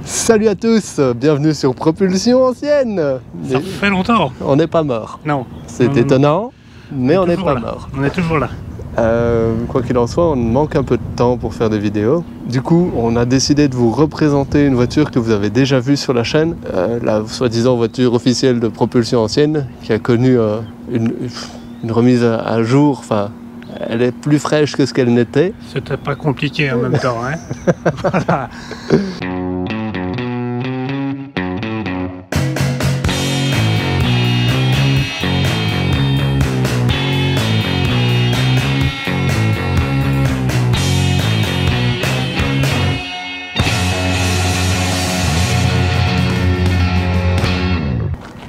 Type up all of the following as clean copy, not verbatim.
Salut à tous, bienvenue sur Propulsion Ancienne. Ça fait longtemps. On n'est pas mort. Non. C'est étonnant, mais on n'est pas mort. On est toujours là. Quoi qu'il en soit, on manque un peu de temps pour faire des vidéos. Du coup, on a décidé de vous représenter une voiture que vous avez déjà vue sur la chaîne, la soi-disant voiture officielle de Propulsion Ancienne, qui a connu une remise à jour. Enfin, elle est plus fraîche que ce qu'elle n'était. C'était pas compliqué en même temps, hein. Voilà.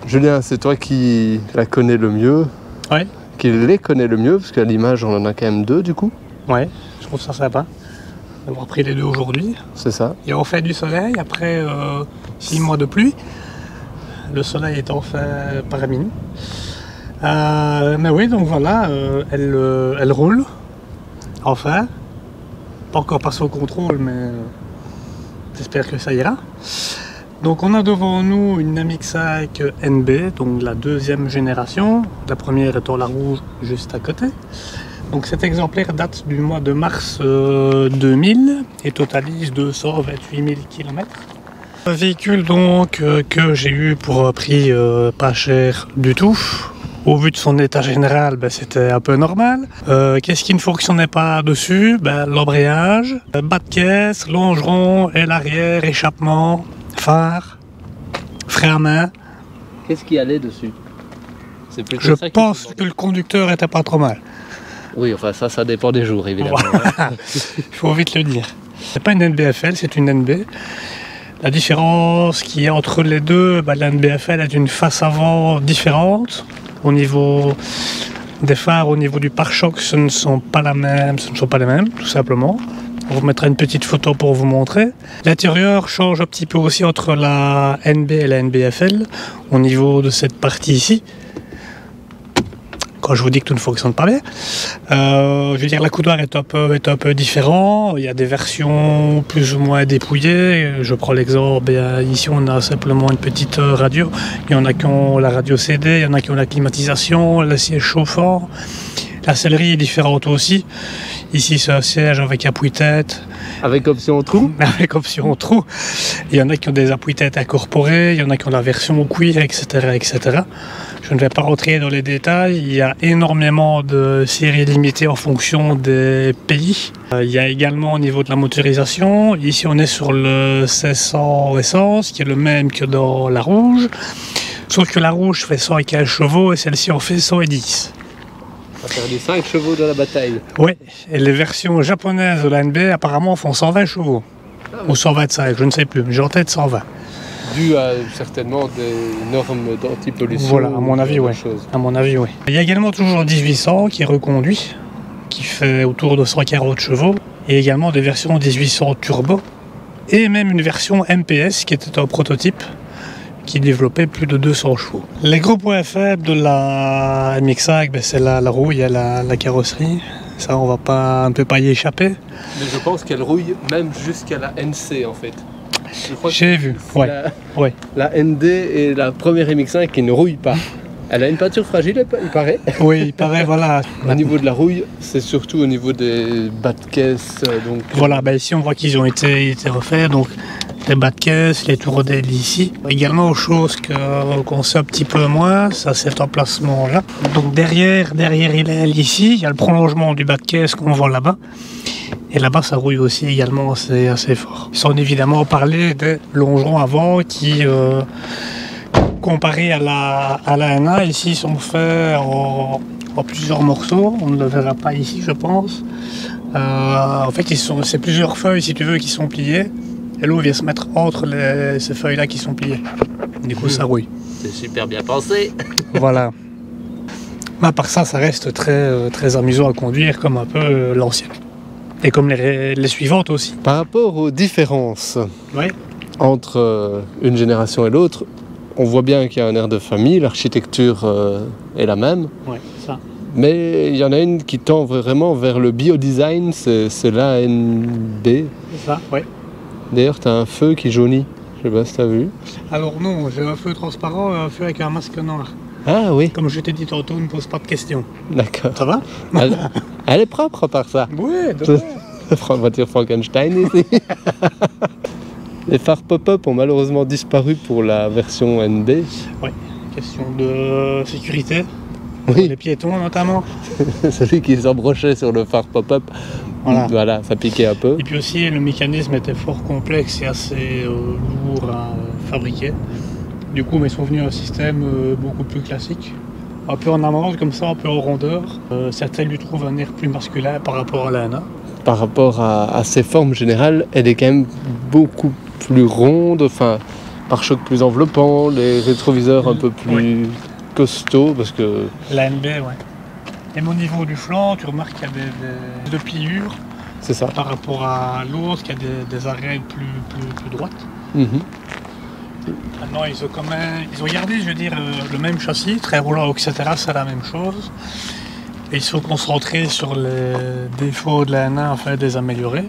Julien, c'est toi qui la connais le mieux, Ouais. qui les connaît le mieux, parce qu'à l'image, on en a quand même deux du coup. Ouais, je trouve ça sympa d'avoir pris les deux aujourd'hui. C'est ça. Et on fait du soleil après 6 mois de pluie. Le soleil est enfin parmi nous. Mais oui, donc voilà, elle roule. Enfin. Pas encore passé au contrôle, mais j'espère que ça ira. Donc on a devant nous une MX-5 NB, donc la deuxième génération, la première étant la rouge juste à côté. Donc cet exemplaire date du mois de mars 2000 et totalise 228 000 km. Un véhicule donc que j'ai eu pour un prix pas cher du tout. Au vu de son état général, c'était un peu normal. Qu'est-ce qui ne fonctionnait pas dessus? L'embrayage, bas de caisse, longeron, aile arrière, échappement, phare, frein à main. Qu'est-ce qui allait dessus? Je pense que le conducteur était pas trop mal. Oui, enfin ça dépend des jours évidemment. Voilà. Il faut vite le dire. C'est pas une NBFL, c'est une NB. La différence qu'il y a entre les deux, la NBFL est une face avant différente. Au niveau des phares, au niveau du pare-choc, ce ne sont pas les mêmes, tout simplement. On vous mettra une petite photo pour vous montrer. L'intérieur change un petit peu aussi entre la NB et la NBFL, au niveau de cette partie ici. Quand je vous dis que tout ne fonctionne pas bien. Je veux dire, la coudoir est un peu différent. Il y a des versions plus ou moins dépouillées. Je prends l'exemple, ici on a simplement une petite radio. Il y en a qui ont la radio CD, il y en a qui ont la climatisation, le siège chauffant. La sellerie est différente aussi. Ici c'est un siège avec appuie-tête. Avec option trou? Avec option trou. Il y en a qui ont des appuie-têtes incorporées, il y en a qui ont la version cuir, etc., etc. Je ne vais pas rentrer dans les détails. Il y a énormément de séries limitées en fonction des pays. Il y a également au niveau de la motorisation. Ici on est sur le 1600 essence, qui est le même que dans la rouge. Sauf que la rouge fait 115 chevaux et celle-ci en fait 110. On va faire les 5 chevaux de la bataille. Oui, et les versions japonaises de la NB apparemment font 120 chevaux. Ou 125, je ne sais plus, mais j'ai en tête 120. Dû à certainement des normes d'antipollution. Voilà, à mon avis, oui. À mon avis, oui. Il y a également toujours le 1800 qui est reconduit, qui fait autour de 140 chevaux, et également des versions 1800 turbo, et même une version MPS qui était un prototype, qui développait plus de 200 chevaux. Les gros points faibles de la MX-5, c'est la rouille et la carrosserie. Ça, on ne peut pas y échapper. Mais je pense qu'elle rouille même jusqu'à la NC en fait. J'ai vu, ouais. La ND est la première MX-5 qui ne rouille pas. Elle a une peinture fragile, il paraît. Oui, il paraît, voilà. Au niveau de la rouille, c'est surtout au niveau des bas de caisse. Donc... Voilà, ici on voit qu'ils ont été refaits. Donc les bas de caisse, les tours d'aile ici. Également, autre chose qu'on sait un petit peu moins, ça c'est cet emplacement-là. Donc derrière l'aile ici, il y a le prolongement du bas de caisse qu'on voit là-bas. Et là-bas, ça rouille aussi également assez fort. Sans évidemment parler des longerons avant qui, comparé à la NA, ici sont faits en plusieurs morceaux. On ne le verra pas ici, je pense. En fait, c'est plusieurs feuilles, si tu veux, qui sont pliées. Et l'eau vient se mettre entre ces feuilles-là qui sont pliées. Du coup, ça rouille. C'est super bien pensé. Voilà. Mais à part ça, ça reste très amusant à conduire, comme un peu l'ancienne. Et comme les suivantes aussi. Par rapport aux différences ouais. entre une génération et l'autre, on voit bien qu'il y a un air de famille, l'architecture est la même. Ouais, ça. Mais il y en a une qui tend vraiment vers le biodesign, c'est l'ANB. C'est ça, oui. D'ailleurs, tu as un feu qui jaunit. Je sais pas si t'as vu. Alors non, j'ai un feu transparent et un feu avec un masque noir. Ah oui, Comme je t'ai dit tantôt, ne pose pas de questions. d'accord. Ça va? Elle est propre par ça. Oui, Voiture Frankenstein ici. Les phares pop-up ont malheureusement disparu pour la version NB. Oui, question de sécurité. Pour les Oui, piétons notamment. celui qui s'embrochait sur le phare pop-up. Voilà, ça piquait un peu. Et puis aussi, le mécanisme était fort complexe et assez lourd à fabriquer. Du coup, ils sont venus à un système beaucoup plus classique. Un peu en amande, comme ça, un peu en rondeur. Certains lui trouvent un air plus masculin par rapport à la NA. Par rapport à ses formes générales, elle est quand même beaucoup plus ronde, enfin, pare-choc plus enveloppant, les rétroviseurs un peu plus costauds, parce que... La NB, ouais. Et au niveau du flanc, tu remarques qu'il y a des deux pliures C'est ça. par rapport à l'autre, qui a des arêtes plus droites. Mhm. Maintenant, ils ont gardé, je veux dire, le même châssis, très roulant, etc. C'est la même chose. Et ils sont concentrés sur les défauts de la NA afin de les améliorer.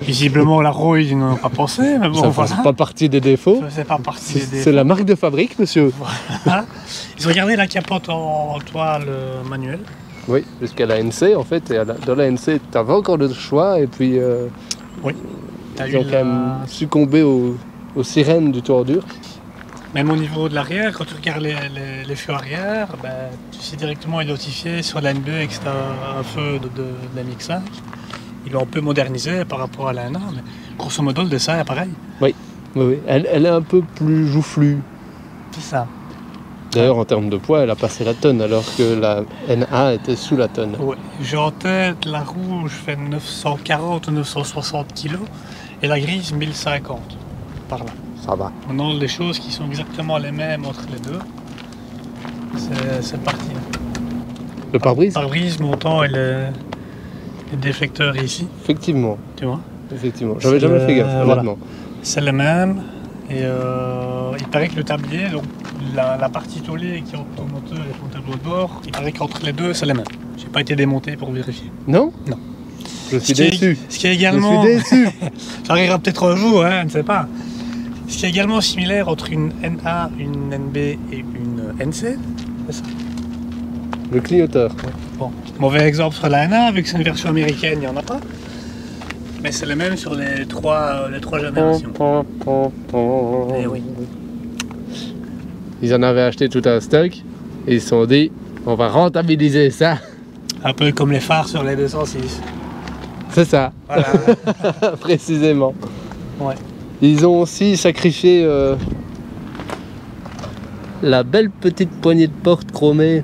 Visiblement, la Roy, ils n'en ont pas pensé, mais bon, Ça voilà. fait pas partie des défauts. Ça fait pas partie des défauts. C'est la marque de fabrique, monsieur. Voilà. Ils ont gardé la capote en toile manuelle. Oui, jusqu'à la NC, en fait. Et dans la NC, tu avais encore le choix, et puis Oui. T'as ils ont eu quand même succombé aux sirènes du tour dur. Même au niveau de l'arrière, quand tu regardes les feux arrière, ben, tu sais directement identifier sur la NB que c'est un feu de la MX5. Ils l'ont un peu modernisé par rapport à la NA, mais grosso modo, le dessin est pareil. Oui. Elle est un peu plus joufflue. C'est ça. D'ailleurs, en termes de poids, elle a passé la tonne, alors que la NA était sous la tonne. Ouais. J'ai en tête, la rouge fait 940 ou 960 kg et la grise 1050 par là. Ça va. Maintenant, les choses qui sont exactement les mêmes entre les deux, c'est parti. Le pare-brise? Le pare-brise montant et le déflecteur ici, Effectivement. tu vois. Effectivement. J'avais jamais fait gaffe, voilà. honnêtement. C'est le même. Et il paraît que le tablier, donc la partie tôlée qui est entre ton moteur et ton tableau de bord, il paraît qu'entre les deux, c'est le même. J'ai pas été démonté pour vérifier. Non? Non. Je suis déçu. Ce qui est également... Je suis déçu. Ça arrivera peut-être un jour, hein, je ne sais pas. Ce qui est également similaire entre une NA, une NB et une NC, c'est ça. Le clignoteur. Bon, mauvais exemple sur la NA, vu que c'est une version américaine, il n'y en a pas. Mais c'est le même sur les trois générations. Eh oui. Ils en avaient acheté tout un stock et ils se sont dit, on va rentabiliser ça. Un peu comme les phares sur les 206. C'est ça, Voilà. précisément. Ouais. Ils ont aussi sacrifié la belle petite poignée de porte chromée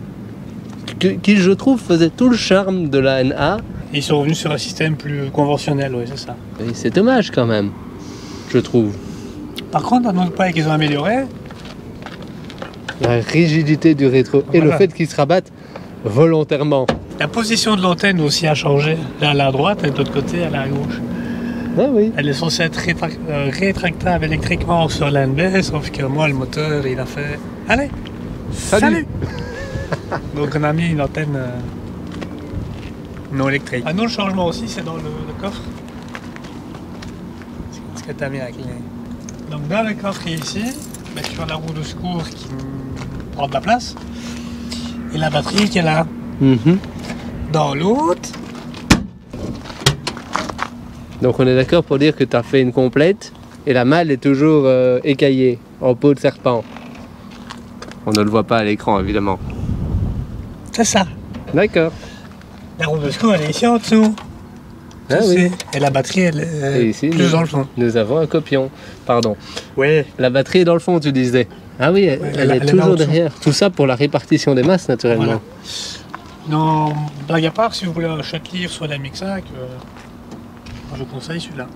qui, je trouve, faisait tout le charme de la NA. Ils sont revenus sur un système plus conventionnel, oui, c'est ça. Et c'est dommage quand même, je trouve. Par contre, un autre point qu'ils ont amélioré, La rigidité du rétro et le Voilà. fait qu'ils se rabattent volontairement. la position de l'antenne aussi a changé. Là, elle est à droite et de l'autre côté, elle est à gauche. Ah oui. Elle est censée être rétractable électriquement sur l'NB, sauf que moi, le moteur, il a fait... Allez, salut. Donc on a mis une antenne non électrique. Un autre changement aussi, c'est dans le coffre. C'est ce que tu as mis avec les... Donc dans le coffre ici, tu as la roue de secours qui prend de la place. Et la batterie qui est là. Mhm. Dans l'autre, Donc on est d'accord pour dire que tu as fait une complète et la malle est toujours écaillée en peau de serpent. On ne le voit pas à l'écran évidemment. c'est ça. D'accord. La roue de secours, elle est ici en dessous. Ah Tu oui. sais. Et la batterie, elle est Et ici, plus dans le fond. Nous avons un copion. Pardon. Oui. La batterie est dans le fond, tu disais. Ah oui, elle, Ouais, elle est elle est toujours là en dessous. derrière. Tout ça pour la répartition des masses naturellement. Voilà. Non, blague à part, si vous voulez un châtelier sur la MX5, moi je vous conseille celui-là.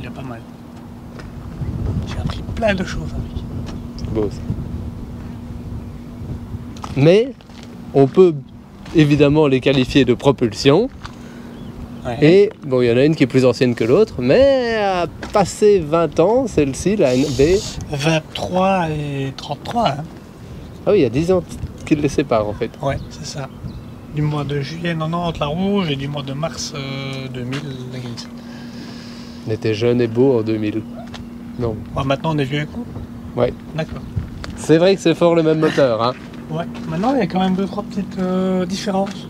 Il est pas mal. J'ai appris plein de choses avec. C'est beau ça. Mais on peut évidemment les qualifier de propulsion. Ouais. Et bon, il y en a une qui est plus ancienne que l'autre, mais a passé 20 ans, celle-ci, la NB. 23 et 33, hein. Ah oui, il y a 10 ans qu'ils les séparent en fait. Ouais, c'est ça. Du mois de juillet 90 la rouge et du mois de mars 2000 la grise. On était jeunes et beaux en 2000. Non. Bon, maintenant on est vieux et con. Ouais. D'accord. C'est vrai que c'est fort le même moteur, hein. Ouais. Maintenant il y a quand même 2-3 petites différences.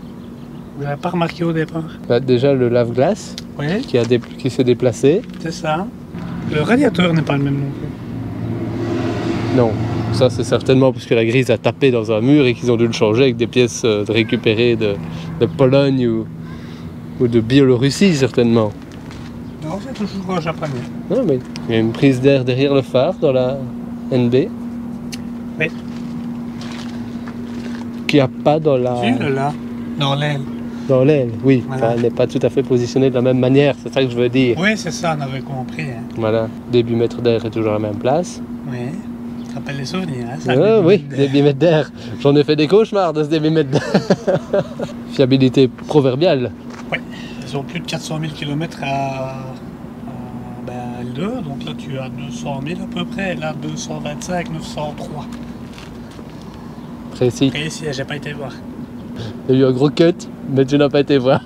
Vous n'avez pas remarqué au départ. Bah, déjà le lave-glace Oui, qui s'est déplacé. c'est ça. Le radiateur n'est pas le même non plus. Non, ça c'est certainement parce que la grise a tapé dans un mur et qu'ils ont dû le changer avec des pièces récupérées de Pologne ou de Biélorussie certainement. Non, c'est toujours japonais. Non, mais il y a une prise d'air derrière le phare dans la NB. Oui. Qu'il n'y a pas dans la... Tu le là, dans l'aile. Dans l'aile, oui. Voilà. Enfin, elle n'est pas tout à fait positionnée de la même manière, c'est ça que je veux dire. Oui, c'est ça, on avait compris. Hein. Voilà, débitmètre d'air est toujours à la même place. Oui, ça rappelle les souvenirs. Hein, ça, Oui, débitmètre d'air. J'en ai fait des cauchemars de ce débitmètre d'air. Fiabilité proverbiale. Oui, ils ont plus de 400 000 km à L2, donc là tu as 200 000 à peu près, et là 225, 903. Précis. Et ici, j'ai pas été voir. Il y a eu un gros cut, mais tu n'as pas été voir.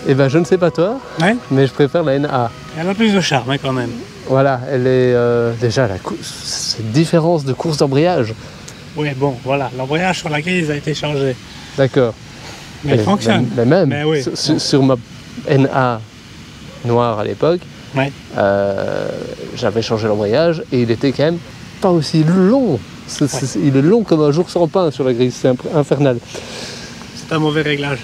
Eh ben je ne sais pas toi, Ouais, mais je préfère la NA. elle a plus de charme hein, quand même. Voilà, elle est déjà cette différence de course d'embrayage. Oui, bon, voilà, l'embrayage sur la grise a été changé. D'accord. Mais elle fonctionne. Mais même, Mais oui. sur ma NA noire à l'époque, Ouais. j'avais changé l'embrayage et il était quand même pas aussi long. Il est long comme un jour sans pain sur la grille, c'est infernal. C'est un mauvais réglage.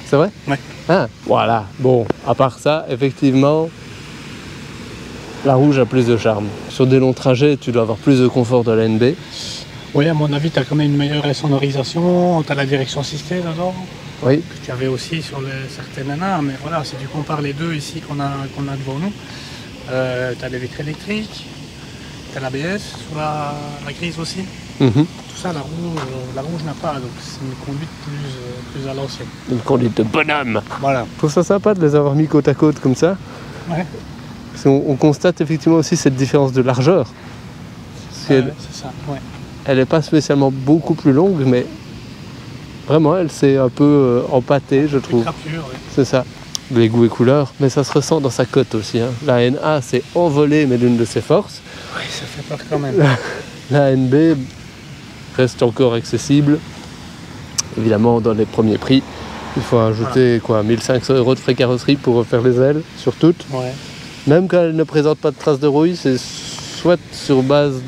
C'est vrai? Ouais. Ah, voilà. Bon, à part ça, effectivement, la rouge a plus de charme. Sur des longs trajets, tu dois avoir plus de confort de la NB. Oui, à mon avis, tu as quand même une meilleure sonorisation, tu as la direction assistée dedans, Oui. que tu avais aussi sur certaines nanas, mais voilà, si tu compares les deux ici qu'on a devant nous, tu as les vitres électriques, tu as l'ABS sur la grise aussi. Mhm. Tout ça, la rouge n'a pas, donc c'est une conduite plus à l'ancienne. Une conduite de bonhomme. Voilà. Je trouve ça sympa de les avoir mis côte à côte comme ça. Ouais, Parce qu'on constate effectivement aussi cette différence de largeur. Parce qu'elle- c'est ça, ouais. elle n'est pas spécialement beaucoup plus longue, mais vraiment, elle s'est un peu empâtée, je Plus trouve. crapure, ouais. C'est ça. Les goûts et couleurs, mais ça se ressent dans sa cote aussi. Hein. La NA, c'est envolé, mais d'une de ses forces. Oui, ça fait peur quand même. La NB reste encore accessible. Évidemment, dans les premiers prix, il faut ajouter quoi, 1500 € de frais carrosserie pour refaire les ailes sur toutes. Ouais. Même quand elle ne présente pas de traces de rouille, c'est soit sur base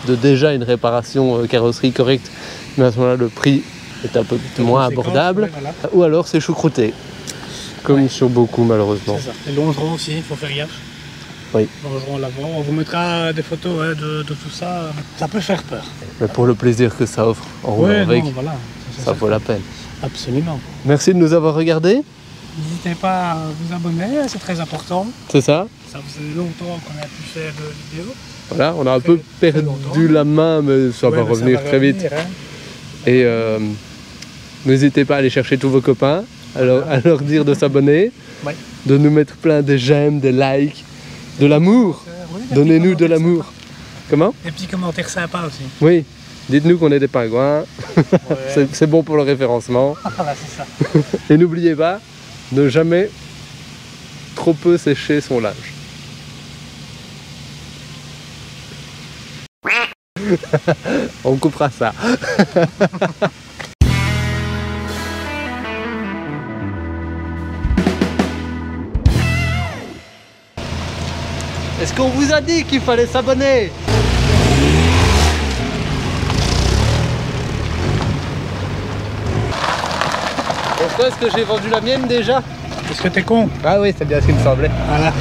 de déjà une réparation carrosserie correcte, mais à ce moment-là, le prix est un peu moins abordable, Ouais, voilà. ou alors c'est choucrouté, comme Ouais. sur beaucoup malheureusement. C'est ça. Les longerons aussi, il faut faire gaffe. Oui. Longerons l'avant. On vous mettra des photos ouais, de tout ça. Ça peut faire peur. Mais pour le plaisir que ça offre en roulant Ouais, avec, non, voilà. ça vaut la peine. Absolument. Merci de nous avoir regardés, N'hésitez pas à vous abonner, c'est très important. c'est ça. Ça faisait longtemps qu'on a pu faire de vidéos. Voilà, on a un Très- peu très perdu longtemps. la main, mais ça Ouais, va mais revenir très vite. revenir, hein. Et n'hésitez pas à aller chercher tous vos copains, à leur dire de s'abonner, Ouais. de nous mettre plein de j'aime, de likes, de l'amour. Oui, des Donnez-nous petits de l'amour. Comment? commentaires sympas. Des petits commentaires sympas aussi. Oui, dites-nous qu'on est des pingouins, Ouais. c'est bon pour le référencement. Voilà, c'est ça. Et n'oubliez pas, ne jamais trop peu sécher son linge. On coupera ça. Est-ce qu'on vous a dit qu'il fallait s'abonner? Pourquoi est-ce que j'ai vendu la mienne déjà? Est-ce que t'es con? Ah oui, c'est bien ce qu'il me semblait. Voilà.